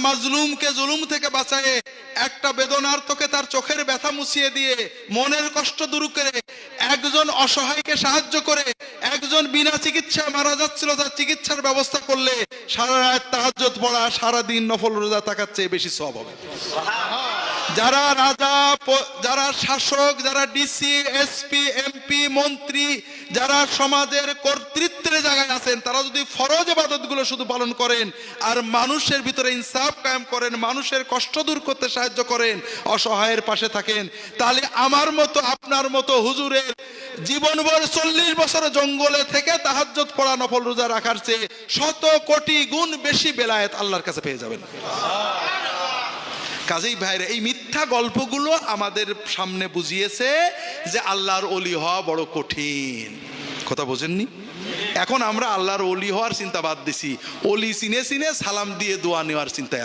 মাজলুমকে জুলুম থেকে বাঁচায়ে, একটা বেদনার্তকে তার চোখের ব্যথা মুছিয়ে দিয়ে, মনের কষ্ট দূর করে, একজন অসহায়কে সাহায্য করে, একজন বিনা চিকিৎসায় মারা যাচ্ছিল তার চিকিৎসার ব্যবস্থা করলে সারা রাত তাহাজ্জুদ পড়া, সারাদিন নফল রোজা থাকার চেয়ে বেশি সওয়াব হবে। যারা রাজা, যারা শাসক, যারা ডিসি, এসপি, এমপি, মন্ত্রী, যারা সমাজের কর্তৃত্বের জায়গায় আছেন, তারা যদি ফরজ ইবাদতগুলো শুধু পালন করেন আর মানুষের ভিতরে ইনসাফ কায়েম করেন, মানুষের কষ্ট দূর করতে সাহায্য করেন, অসহায়ের পাশে থাকেন, তাহলে আমার মতো আপনার মতো হুজুরের জীবনভর 40 বছর জঙ্গলে থেকে তাহাজ্জুদ পড়া, নফল রোজা রাখার চেয়ে 100 কোটি গুণ বেশি বেলায়েত আল্লাহর কাছে পেয়ে যাবেন। কাজেই ভাইরে, এই মিথ্যা গল্পগুলো আমাদের সামনে বুঝিয়েছে যে আল্লাহর ওলি হওয়া বড় কঠিন। কথা বোঝেননি? এখন আমরা আল্লাহর ওলি হওয়ার চিন্তা বাদ দিছি, ওলি চিনে চিনে সালাম দিয়ে দোয়া নেওয়ার চিন্তায়